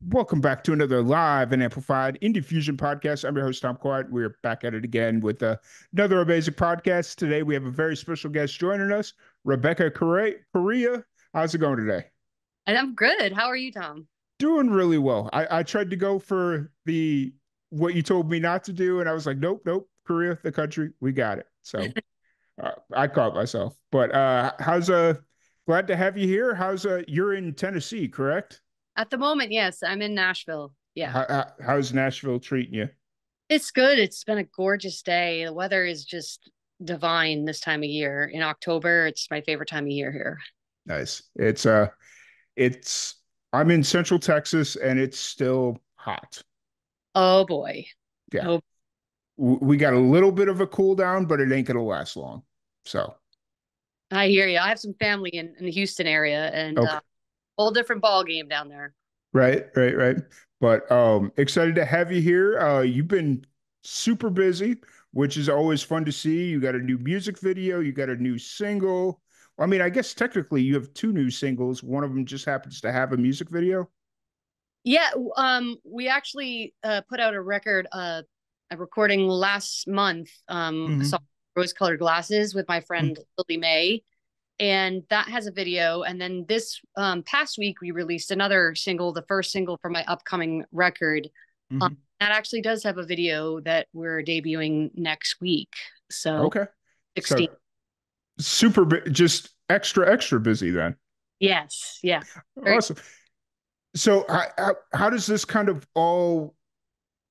Welcome back to another live and amplified Indie Fusion podcast. I'm your host, Tom Quart. We're back at it again with another amazing podcast. Today, we have a very special guest joining us, Rebecca Correia. How's it going today? And I'm good. How are you, Tom? Doing really well. I tried to go for the what you told me not to do, and I was like, nope, nope, Korea, the country, we got it. So I caught myself. But how's glad to have you here. How's you're in Tennessee, correct? At the moment, yes, I'm in Nashville. Yeah. How's Nashville treating you? It's good. It's been a gorgeous day. The weather is just divine this time of year. In October, it's my favorite time of year here. Nice. It's I'm in Central Texas and it's still hot. Oh boy. Yeah. Oh, We got a little bit of a cool down, but it ain't gonna last long. So, I hear you. I have some family in the Houston area and okay. whole different ball game down there. Right. But excited to have you here. You've been super busy, which is always fun to see. You got a new music video, you got a new single. I mean, I guess technically you have two new singles. One of them just happens to have a music video. Yeah, we actually put out a recording last month, a song, Hmm. Rose Colored Glasses with my Hmm. friend Lily May. And that has a video. And then this past week, we released another single, the first single for my upcoming record. Um, Hmm. that actually does have a video that we're debuting next week. So Okay. So 16. just extra busy then. Yes. Yeah. Very. Awesome. So how does this kind of all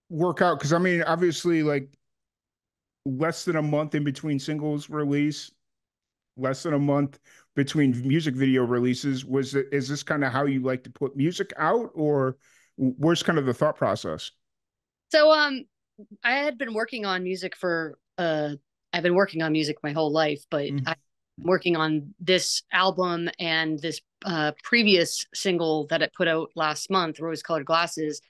work out? Because I mean, obviously, like less than a month in between singles release, less than a month between music video releases. Is this kind of how you like to put music out, or where's kind of the thought process? So I had been working on music for I've been working on music my whole life, but Mm-hmm. I'm working on this album and this previous single that I put out last month, Rose Colored Glasses.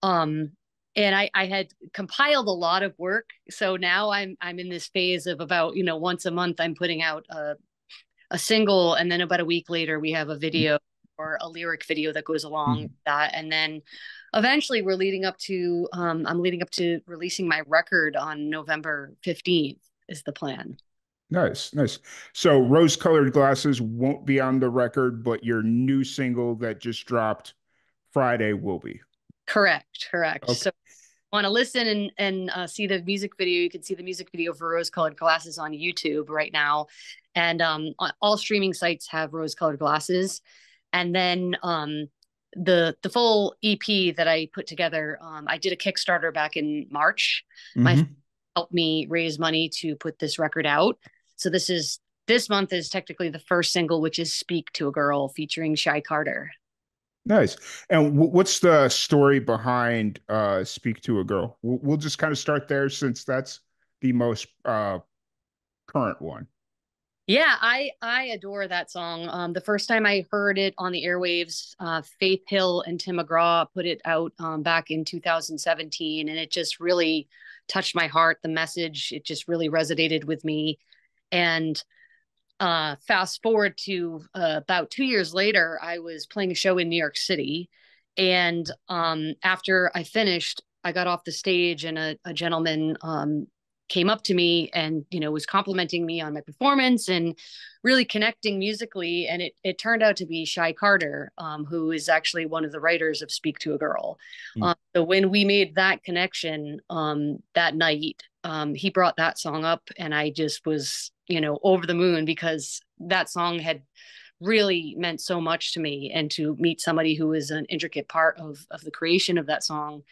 Um, and I had compiled a lot of work. So now I'm in this phase of about, once a month I'm putting out a single, and then about a week later we have a video or a lyric video that goes along with Mm-hmm. that. And then eventually I'm leading up to releasing my record on November 15th is the plan. Nice. So rose-colored glasses won't be on the record, but your new single that just dropped Friday will be. Correct. Okay. So want to listen and see the music video, you can see the music video for Rose Colored Glasses on YouTube right now. And all streaming sites have Rose Colored Glasses. And then the full EP that I put together, I did a Kickstarter back in March. My friend Hmm. helped me raise money to put this record out. So this month is technically the first single, which is Speak to a Girl featuring Shy Carter. Nice. And what's the story behind Speak to a Girl? We'll just kind of start there since that's the most current one. Yeah, I adore that song. The first time I heard it on the airwaves, Faith Hill and Tim McGraw put it out back in 2017, and it just really touched my heart. The message, it just really resonated with me. And fast forward to about 2 years later, I was playing a show in New York City, and after I finished, I got off the stage, and a gentleman came up to me and was complimenting me on my performance and really connecting musically. And it turned out to be Shy Carter, who is actually one of the writers of Speak to a Girl. So when we made that connection that night, he brought that song up, and I just was over the moon because that song had really meant so much to me, and to meet somebody who is an intricate part of the creation of that song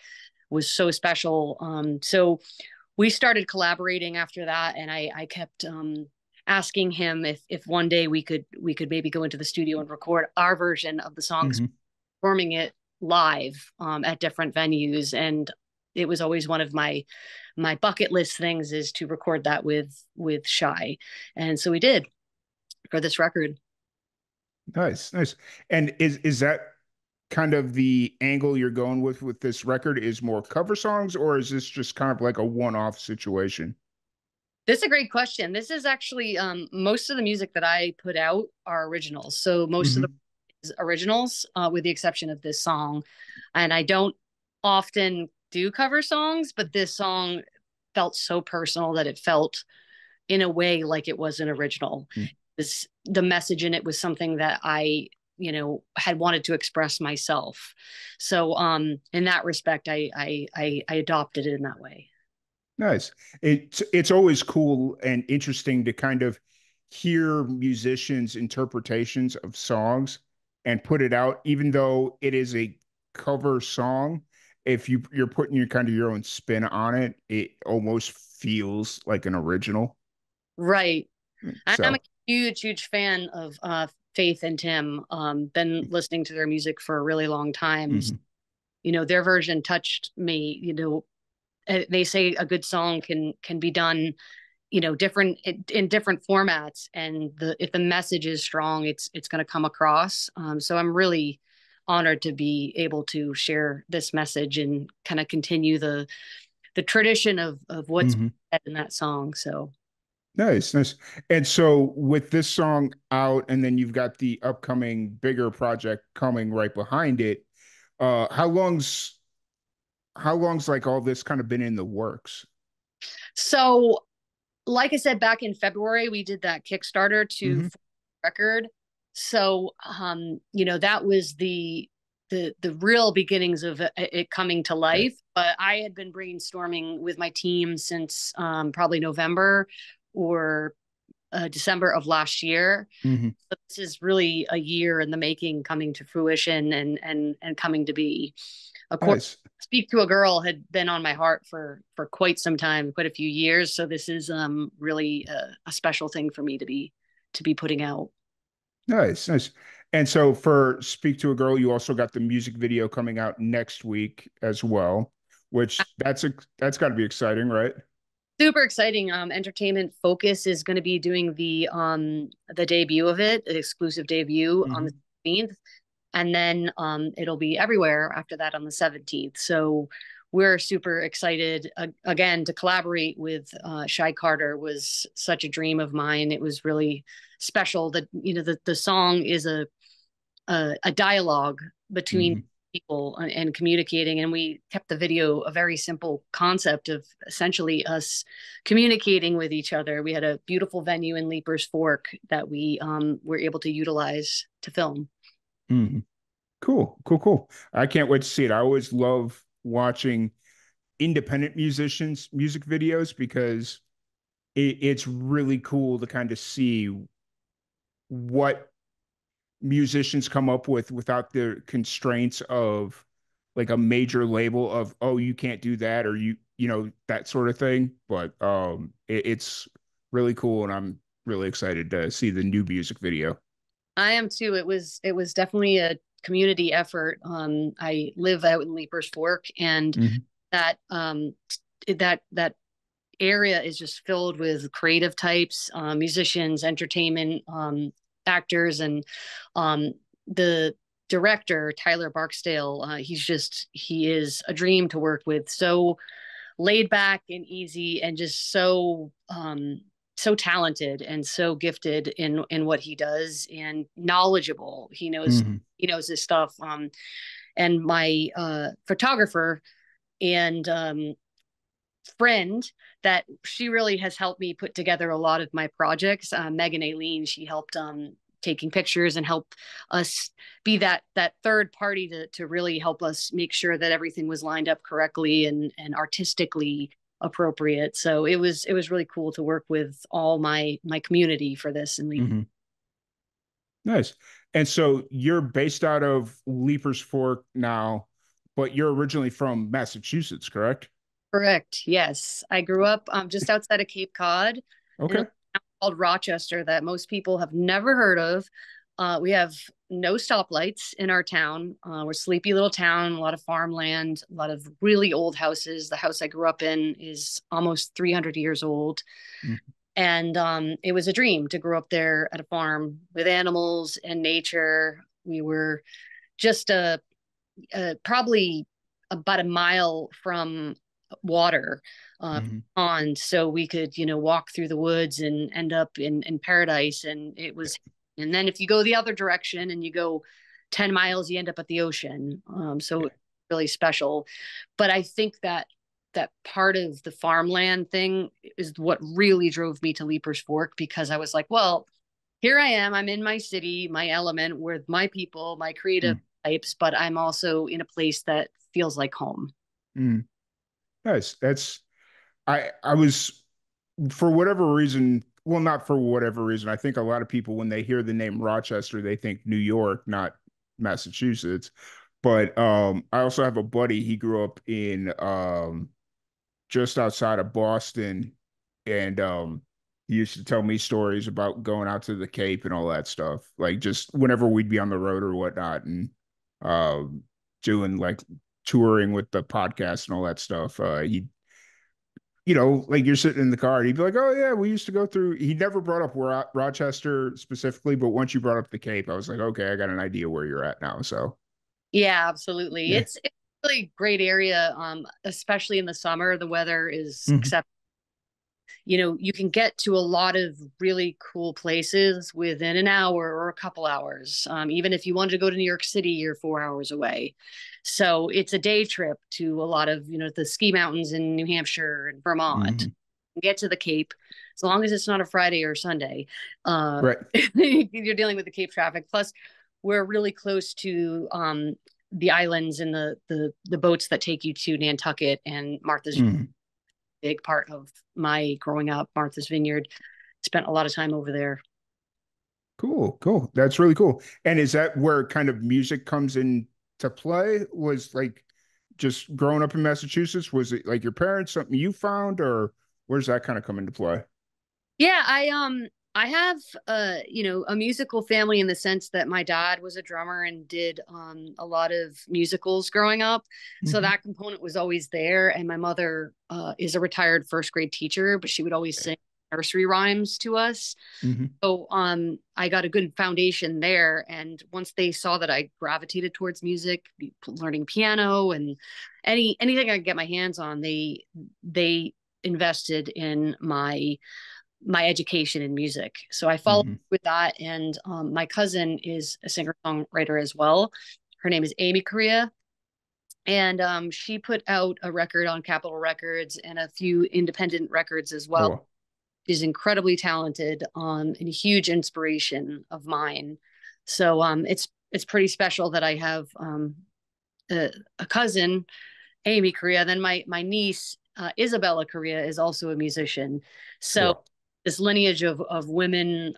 was so special. So we started collaborating after that, and I kept asking him if one day we could maybe go into the studio and record our version of the songs, Hmm. performing it live at different venues. And it was always one of my bucket list things, is to record that with Shy, and so we did for this record. Nice. And is that kind of the angle you're going with this record is more cover songs, or is this just kind of like a one-off situation? This is a great question. This is actually most of the music that I put out are originals. So most of the Hmm. originals, with the exception of this song. And I don't often do cover songs, but this song felt so personal that it felt in a way like it was an original. This, the message in it was something that I, had wanted to express myself. So in that respect, I adopted it in that way. Nice. It's always cool and interesting to kind of hear musicians' interpretations of songs and put it out, even though it is a cover song. If you're putting your kind of your own spin on it, it almost feels like an original. Right. I'm a So, huge, huge fan of Faith and Tim. Been listening to their music for a really long time. mhm, Their version touched me. They say a good song can be done, different in different formats, and the if the message is strong, it's going to come across. So I'm really honored to be able to share this message and kind of continue the tradition of what's mhm. said in that song. So Nice, nice. And so with this song out, and then you've got the upcoming bigger project coming right behind it, how long's like all this kind of been in the works? so like I said, back in February, we did that Kickstarter to Hmm. record. So, that was the real beginnings of it coming to Okay. life. But I had been brainstorming with my team since probably November or December of last year. Hmm. So this is really a year in the making, coming to fruition and coming to be. Of course, Nice. Speak to a Girl had been on my heart for quite some time, quite a few years. So this is really a special thing for me to be putting out. Nice, nice. And so for Speak to a Girl, you also got the music video coming out next week as well, which that's got to be exciting, right? Super exciting. Entertainment Focus is going to be doing the debut of it, the exclusive debut on the Hmm. 16th, and then it'll be everywhere after that on the 17th. So we're super excited again to collaborate with Shy Carter. Was such a dream of mine. It was really special that the song is a dialogue between Hmm. people and communicating, and we kept the video a very simple concept of essentially us communicating with each other. We had a beautiful venue in Leapers Fork that we were able to utilize to film. Hmm. Cool, cool, cool. I can't wait to see it. I always love watching independent musicians' music videos because it's really cool to kind of see what musicians come up with without the constraints of like a major label of, oh, you can't do that, or that sort of thing. But it's really cool, and I'm really excited to see the new music video. I am too. It was definitely a community effort. I live out in Leapers Fork, and Hmm. that that area is just filled with creative types, musicians, entertainment, actors, and um, the director Tyler Barksdale. He is a dream to work with. So laid back and easy, and just so talented and so gifted in what he does, and knowledgeable. Hmm. He knows his stuff. And my photographer and friend, that she really has helped me put together a lot of my projects. Megan Aileen, she helped taking pictures and help us be that third party to really help us make sure that everything was lined up correctly and artistically appropriate. So it was really cool to work with all my community for this and leap. Hmm. Nice. And so you're based out of Leapers Fork now, but you're originally from Massachusetts, correct? Correct. Yes, I grew up just outside of Cape Cod in a Okay. town called Rochester that most people have never heard of. We have no stoplights in our town. We're a sleepy little town, a lot of farmland, a lot of really old houses. The house I grew up in is almost 300 years old. Mhm. And it was a dream to grow up there at a farm with animals and nature. We were just probably about a mile from water, Mhm. pond, so we could walk through the woods and end up in paradise. And then if you go the other direction and you go 10 miles, you end up at the ocean. So Okay. it's really special. But I think that that part of the farmland thing is what really drove me to Leaper's Fork, because I was like, well, here I am. I'm in my city, my element with my people, my creative Mm, types, but I'm also in a place that feels like home. mm. Nice. I was, for whatever reason, well, not for whatever reason, I think a lot of people, when they hear the name Rochester, they think New York, not Massachusetts. But I also have a buddy. He grew up in just outside of Boston, and he used to tell me stories about going out to the Cape and all that stuff. Like just whenever we'd be on the road or whatnot, and um, doing like touring with the podcast and all that stuff. He, like you're sitting in the car, and he'd be like, "Oh yeah, we used to go through." He never brought up Rochester specifically, but once you brought up the Cape, I was like, "Okay, I got an idea where you're at now." So Yeah, absolutely. yeah. It's a really great area, especially in the summer. The weather is Mhm. exceptional. You can get to a lot of really cool places within an hour or a couple hours. Even if you wanted to go to New York City, you're 4 hours away. So it's a day trip to a lot of, the ski mountains in New Hampshire and Vermont. Mhm. Get to the Cape, as long as it's not a Friday or Sunday. Right. You're dealing with the Cape traffic. Plus, we're really close to the islands and the boats that take you to Nantucket and Martha's. Mhm. Big part of my growing up. Martha's Vineyard. Spent a lot of time over there. Cool, cool. That's really cool. And is that where kind of music comes in to play? Was like just growing up in Massachusetts, was it like your parents, something you found, or where's that kind of come into play? Yeah, I have a musical family in the sense that my dad was a drummer and did a lot of musicals growing up. So Hmm. that component was always there. And my mother is a retired first grade teacher, but she would always sing nursery rhymes to us. Hmm. So I got a good foundation there. And once they saw that I gravitated towards music, learning piano and anything I could get my hands on, they invested in my education in music. So I followed Hmm. with that. And my cousin is a singer songwriter as well. Her name is Amy Correia. And she put out a record on Capitol Records and a few independent records as well. Oh, She's incredibly talented and a huge inspiration of mine. So it's pretty special that I have a cousin, Amy Correia. Then my niece Isabella Correia is also a musician. So cool. this lineage of women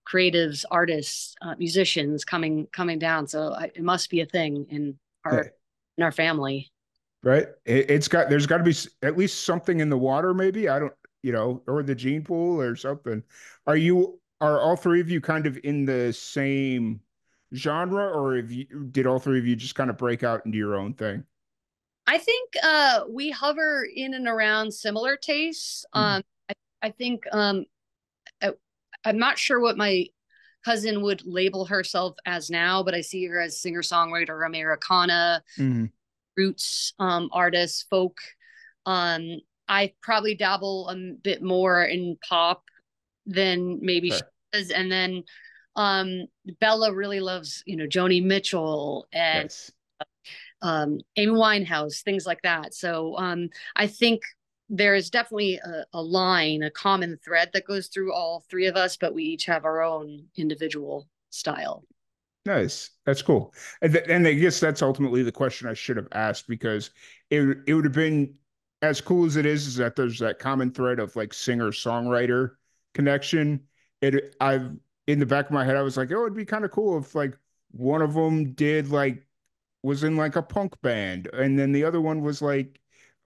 creatives, artists, musicians coming down. So it must be a thing Yeah. in our family. Right. There's got to be at least something in the water, maybe. I don't, or the gene pool or something. Are all three of you kind of in the same genre, or did all three of you just kind of break out into your own thing? I think we hover in and around similar tastes. Mhm. I think I, I'm not sure what my cousin would label herself as now, but I see her as singer songwriter, Americana, Mhm. roots artist, folk. Um, I probably dabble a bit more in pop than maybe she Okay. does, and then Bella really loves Joni Mitchell and Nice. Amy Winehouse, things like that. So I think there is definitely a line, a common thread that goes through all three of us, but we each have our own individual style. Nice. That's cool. And I guess that's ultimately the question I should have asked, because it would have been as cool as it is that there's that common thread of like singer-songwriter connection. I've in the back of my head, I was like, oh, it'd be kind of cool if like one of them did like was in like a punk band, and then the other one was like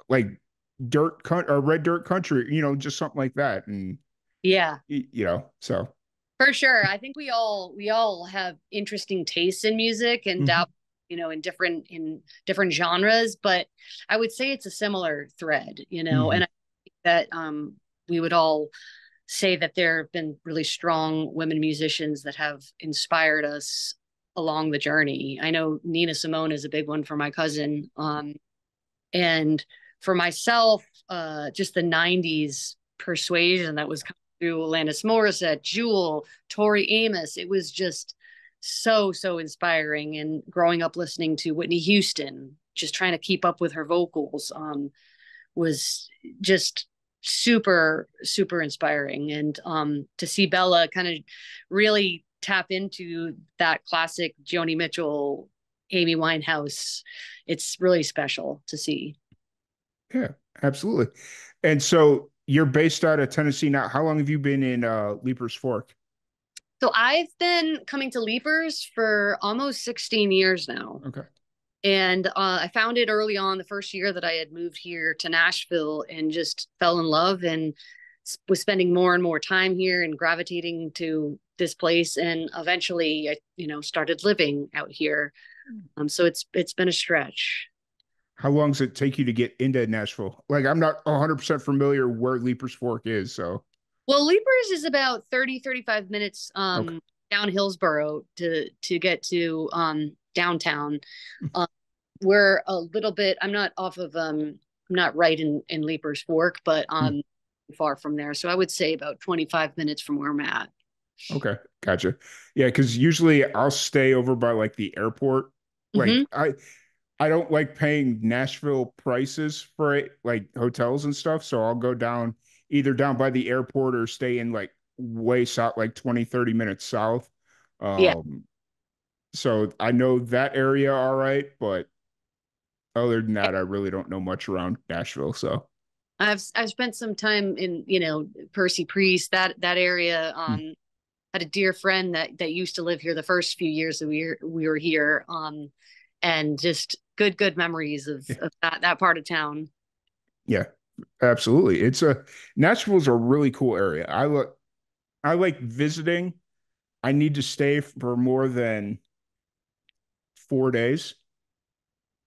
or red dirt country, just something like that. And Yeah, so. for sure. I think we all have interesting tastes in music and Mhm. doubt, in different genres, but I would say it's a similar thread, and I Mhm. think that we would all say that there have been really strong women musicians that have inspired us along the journey. I know Nina Simone is a big one for my cousin. And for myself, just the 90s persuasion that was coming through Alanis Morissette, Jewel, Tori Amos, it was just so inspiring. And growing up listening to Whitney Houston, just trying to keep up with her vocals, was just super inspiring. And to see Bella kind of really tap into that classic Joni Mitchell, Amy Winehouse, it's really special to see. Yeah, absolutely. And so you're based out of Tennessee now. How long have you been in Leapers Fork? So I've been coming to Leapers for almost 16 years now. Okay. And I found it early on the first year that I had moved here to Nashville and just fell in love and was spending more and more time here and gravitating to this place. And eventually, I, started living out here. So it's been a stretch. How long does it take you to get into Nashville? Like, I'm not 100% familiar where Leapers Fork is, so Well, Leapers is about 30-35 minutes okay. down Hillsborough to get to downtown. Um, we're a little bit, I'm not off of I'm not right in Leapers Fork, but far from there. So I would say about 25 minutes from where I'm at. Okay, gotcha. Yeah, because usually I'll stay over by like the airport. Hmm. Like I don't like paying Nashville prices for it, like hotels and stuff. So I'll go down either down by the airport or stay in like way south, like 20, 30 minutes south. Yeah. Um, so I know that area all right, but other than that, I really don't know much around Nashville. So I've spent some time in, Percy Priest, that area. mm, Had a dear friend that used to live here the first few years that we were here. And just good memories yeah, of that part of town. yeah, absolutely. It's a Nashville's a really cool area. I like visiting. I need to stay for more than 4 days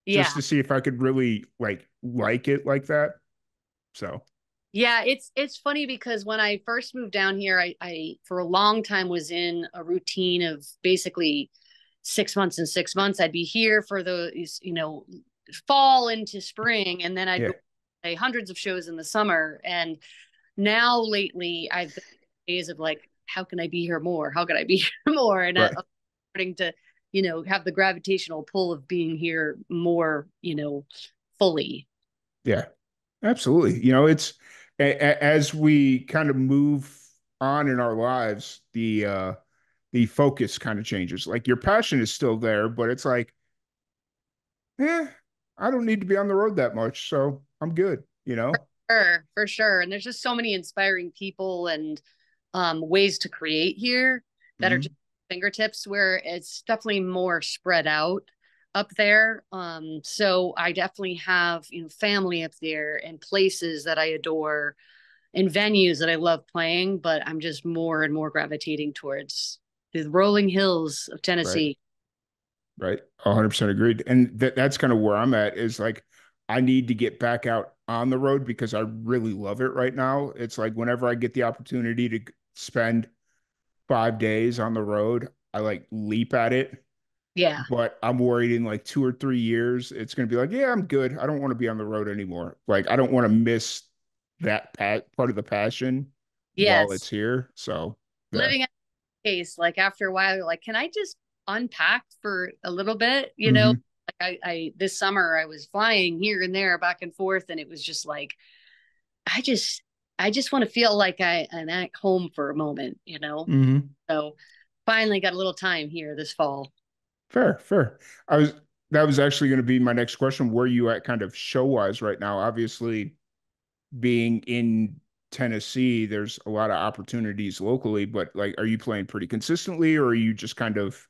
Yeah. just to see if I could really like it like that. So Yeah, it's funny because when I first moved down here, I for a long time was in a routine of basically 6 months and 6 months. I'd be here for the fall into spring, and then I'd yeah, go play hundreds of shows in the summer. And now lately, I've been in days of like, how can I be here more? How can I be here more? And right, I'm starting to, have the gravitational pull of being here more, fully. yeah, absolutely. It's as we kind of move on in our lives, the focus kind of changes. Like your passion is still there, but it's like, eh, I don't need to be on the road that much, so I'm good, you know? Sure, for sure. And there's just so many inspiring people and ways to create here that are just Mhm. fingertips, where it's definitely more spread out up there. So I definitely have, family up there and places that I adore and venues that I love playing, but I'm just more and more gravitating towards the rolling hills of Right. Tennessee. Right. 100% agreed. And that's kind of where I'm at is like, I need to get back out on the road because I really love it right now. It's like whenever I get the opportunity to spend 5 days on the road, I like leap at it. Yeah. But I'm worried in like 2 or 3 years, it's going to be like, yeah, I'm good. I don't want to be on the road anymore. Like, I don't want to miss that part of the passion while Yes. it's here. So, yeah. Living case, like after a while, you're like, can I just unpack for a little bit? Hmm. Like I this summer I was flying here and there back and forth, and it was just like I just I just want to feel like I'm at home for a moment. Hmm. So finally got a little time here this fall. Fair, fair. I was That was actually going to be my next question. Where are you at kind of show wise right now? Obviously, being in Tennessee, there's a lot of opportunities locally, but like, are you playing pretty consistently or are you just kind of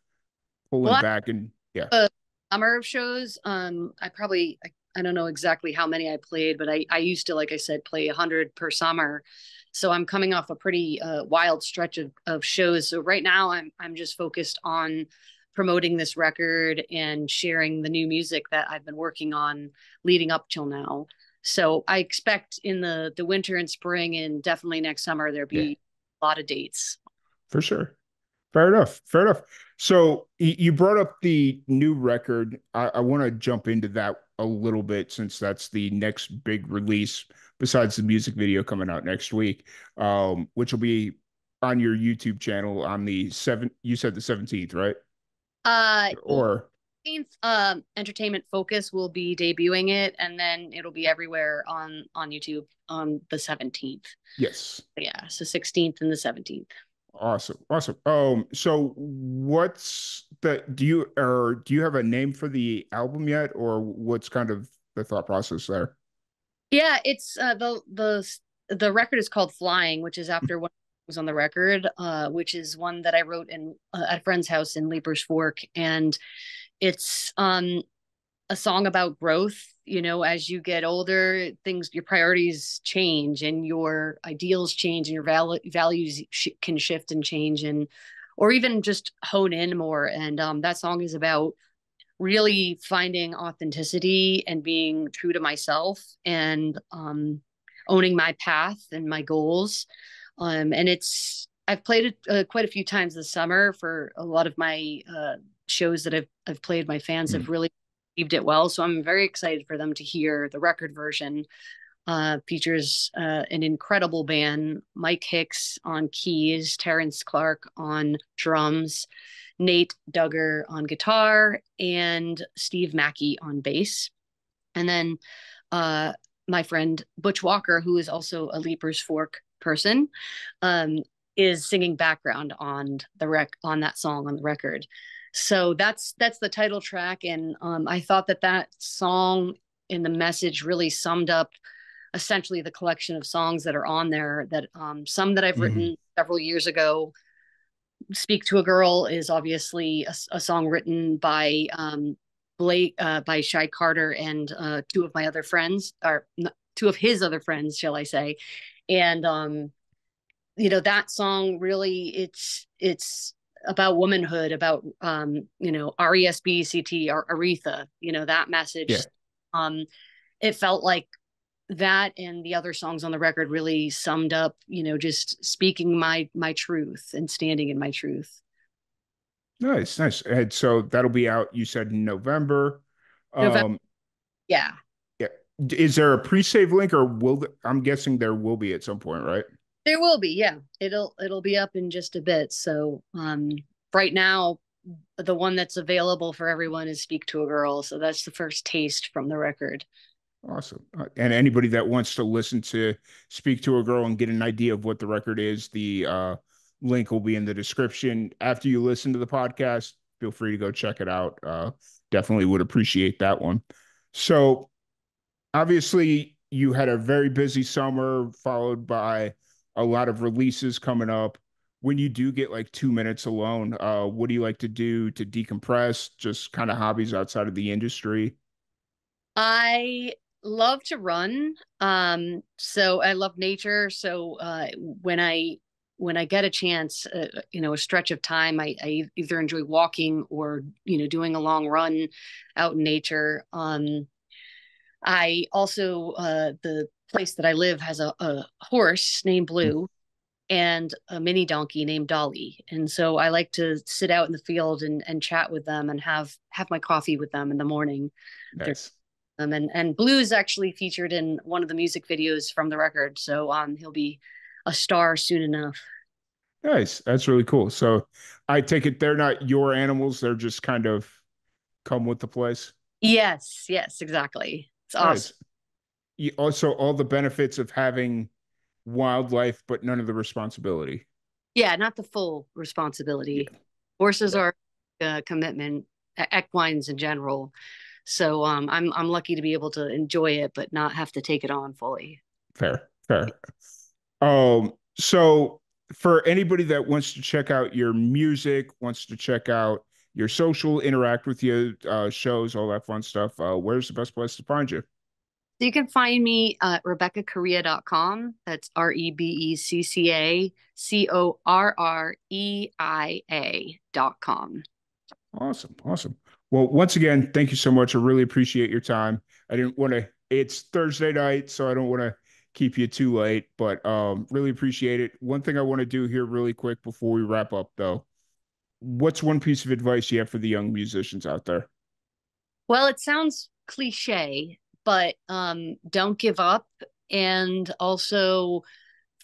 pulling Well, back and yeah, a summer of shows. I don't know exactly how many I played, but I used to, like I said, play 100 per summer. So I'm coming off a pretty wild stretch of shows. So right now I'm just focused on promoting this record and sharing the new music that I've been working on leading up till now. So I expect in the winter and spring and definitely next summer there'll yeah, be a lot of dates. for sure. Fair enough. Fair enough. So you brought up the new record. I want to jump into that a little bit since that's the next big release besides the music video coming out next week, which will be on your YouTube channel on the 7th. You said the 17th, right? Yeah, Or Entertainment Focus will be debuting it, and then it'll be everywhere on YouTube on the 17th. yes. Yeah, so 16th and the 17th. Awesome. Awesome. So what's the do you have a name for the album yet, or what's kind of the thought process there? Yeah, it's the record is called Flying, which is after one was on the record, which is one that I wrote in at a friend's house in Leapers Fork, and it's a song about growth. You know, as you get older, your priorities change, and your ideals change, and your values can shift and change, and or even just hone in more. And that song is about really finding authenticity and being true to myself, and owning my path and my goals. And I've played it quite a few times this summer for a lot of my shows that I've played. My fans have Mhm. really received it well, so I'm very excited for them to hear the record version. Features an incredible band: Mike Hicks on keys, Terrence Clark on drums, Nate Duggar on guitar, and Steve Mackey on bass. And then uh, my friend Butch Walker, who is also a Leapers Fork person, um, is singing background on on that song on the record. So that's the title track, and I thought that song and the message really summed up essentially the collection of songs that are on there. That some that I've Mhm. written several years ago. Speak to a Girl is obviously a song written by Blake, by Shy Carter, and two of my other friends, or two of his other friends, shall I say. And that song really, it's about womanhood, about RESBCT, or Aretha, that Yeah. message. Um, it felt like that and the other songs on the record really summed up, just speaking my truth and standing in my truth. Nice, nice. And so that'll be out, you said in November. November. Um, Yeah, yeah. Is there a pre-save link or I'm guessing there will be at some point, right? there will be. Yeah, it'll be up in just a bit. So, right now, the one that's available for everyone is "Speak to a Girl." So that's the first taste from the record. Awesome. And anybody that wants to listen to Speak to a Girl and get an idea of what the record is, the link will be in the description. After you listen to the podcast, feel free to go check it out. Definitely would appreciate that one. So, obviously, you had a very busy summer, followed by a lot of releases coming up. When you do get like 2 minutes alone, what do you like to do to decompress? Just kind of hobbies outside of the industry? I love to run. So I love nature. So when I get a chance, a stretch of time, I either enjoy walking or doing a long run out in nature. I also the place that I live has a horse named Mm, Blue and a mini donkey named Dolly. And so I like to sit out in the field and chat with them and have my coffee with them in the morning. nice. And Blue is actually featured in one of the music videos from the record. So he'll be a star soon enough. Nice. That's really cool. So I take it they're not your animals, they're just kind of come with the place. Yes, yes, exactly. It's awesome. Nice. You also all the benefits of having wildlife, but none of the responsibility. Yeah, not the full Yeah. responsibility. Horses Yeah. are a commitment, equines in general. So I'm lucky to be able to enjoy it, but not have to take it on fully. Fair. Fair. So for anybody that wants to check out your music, wants to check out your social, interact with you, shows, all that fun stuff, where's the best place to find you? So you can find me at RebeccaCorreia.com. That's RebeccaCorreia.com. Awesome. Awesome. Well, once again, thank you so much. I really appreciate your time. I didn't want to, it's Thursday night, so I don't want to keep you too late, but really appreciate it. One thing I want to do here really quick before we wrap up though, what's one piece of advice you have for the young musicians out there? Well, it sounds cliche, but don't give up, and also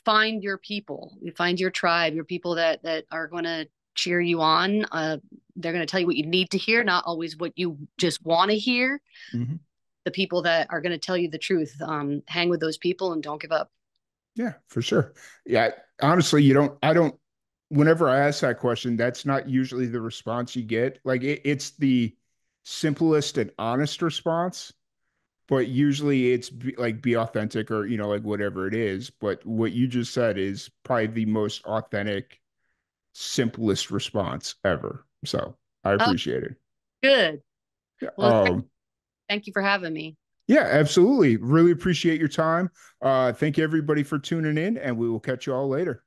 find your people. You find your tribe, your people that are going to cheer you on. They're going to tell you what you need to hear, not always what you just want to hear. Hmm. The people that are going to tell you the truth, hang with those people and don't give up. Yeah, for sure. Yeah, honestly, I don't, whenever I ask that question, that's not usually the response you get. Like it's the simplest and honest response, but usually it's like be authentic or, like whatever it is. But what you just said is probably the most authentic, simplest response ever. So I Oh, appreciate it. good. Yeah. Well, thank you for having me. Yeah, absolutely. Really appreciate your time. Thank you everybody for tuning in, and we will catch you all later.